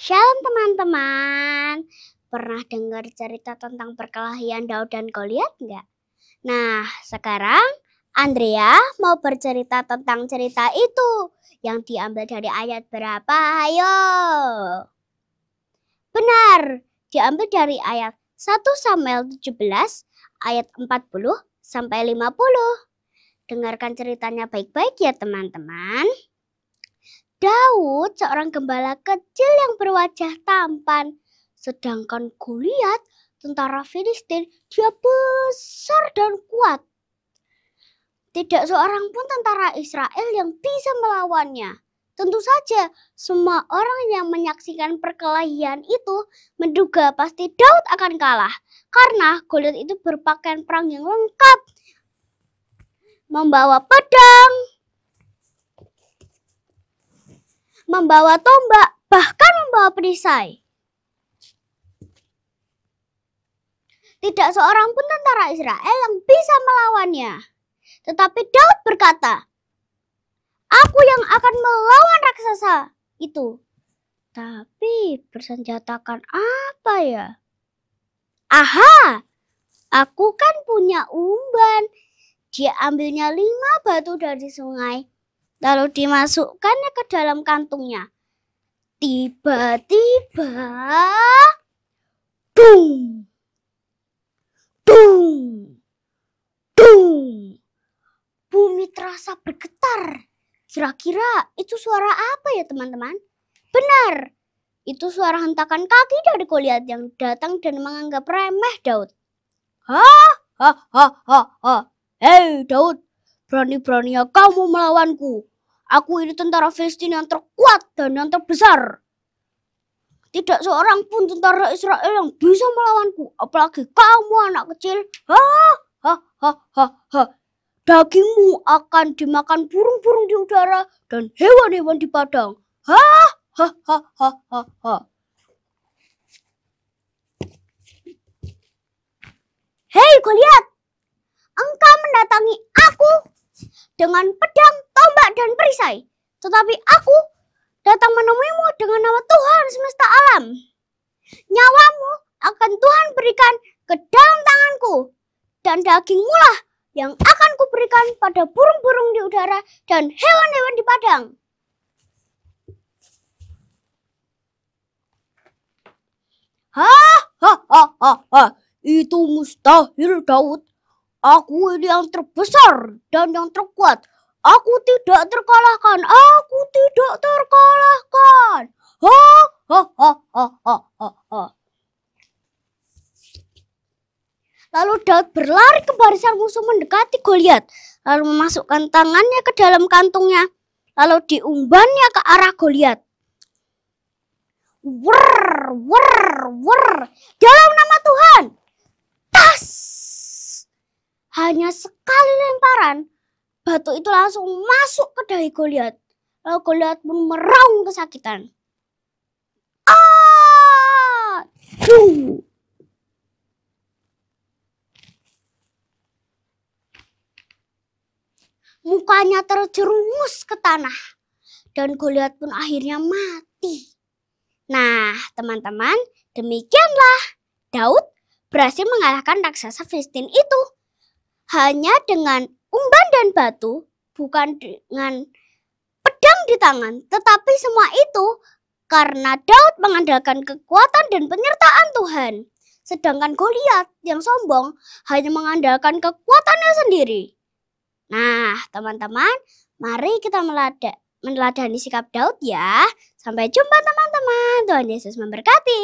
Shalom teman-teman, pernah dengar cerita tentang perkelahian Daud dan Goliat nggak? Nah, sekarang Andrea mau bercerita tentang cerita itu yang diambil dari ayat berapa? Ayo. Benar, diambil dari ayat 1 Samuel 17 ayat 40 sampai 50. Dengarkan ceritanya baik-baik ya teman-teman. Daud seorang gembala kecil yang berwajah tampan. Sedangkan Goliat, tentara Filistin, dia besar dan kuat. Tidak seorang pun tentara Israel yang bisa melawannya. Tentu saja semua orang yang menyaksikan perkelahian itu menduga pasti Daud akan kalah. Karena Goliat itu berpakaian perang yang lengkap. Membawa pedang, membawa tombak, bahkan membawa perisai. Tidak seorang pun tentara Israel yang bisa melawannya. Tetapi Daud berkata, "Aku yang akan melawan raksasa itu." Tapi bersenjatakan apa ya? Aha, aku kan punya umban. Dia ambilnya 5 batu dari sungai, lalu dimasukkannya ke dalam kantungnya. Tiba-tiba, dung, dung, dung. Bumi terasa bergetar. Kira-kira itu suara apa ya teman-teman? Benar, itu suara hentakan kaki dari Goliat yang datang dan menganggap remeh Daud. Hei Daud, berani-beraninya kamu melawanku. Aku ini tentara Filistin yang terkuat dan yang terbesar. Tidak seorang pun tentara Israel yang bisa melawanku, apalagi kamu anak kecil. Dagingmu akan dimakan burung-burung di udara dan hewan-hewan di padang. Hei Goliat, engkau mendatangi aku dengan pedang, tombak, dan perisai. Tetapi aku datang menemuimu dengan nama Tuhan semesta alam. Nyawamu akan Tuhan berikan ke dalam tanganku, dan dagingmu lah yang akan kuberikan pada burung-burung di udara dan hewan-hewan di padang. Itu mustahil Daud. Aku ini yang terbesar dan yang terkuat. Aku tidak terkalahkan. Aku tidak terkalahkan. Lalu Daud berlari ke barisan musuh mendekati Goliat, lalu memasukkan tangannya ke dalam kantungnya, lalu diumbannya ke arah Goliat. Wrr, wrr, wrr. Dalam nama Tuhan. Tas. Hanya sekali lemparan, batu itu langsung masuk ke dahi Goliat. Lalu Goliat pun meraung kesakitan. Mukanya terjerumus ke tanah dan Goliat pun akhirnya mati. Nah, teman-teman, demikianlah Daud berhasil mengalahkan raksasa Filistin itu. Hanya dengan umban dan batu, bukan dengan pedang di tangan, tetapi semua itu karena Daud mengandalkan kekuatan dan penyertaan Tuhan. Sedangkan Goliat yang sombong hanya mengandalkan kekuatannya sendiri. Nah, teman-teman, mari kita meneladani sikap Daud ya. Sampai jumpa teman-teman. Tuhan Yesus memberkati.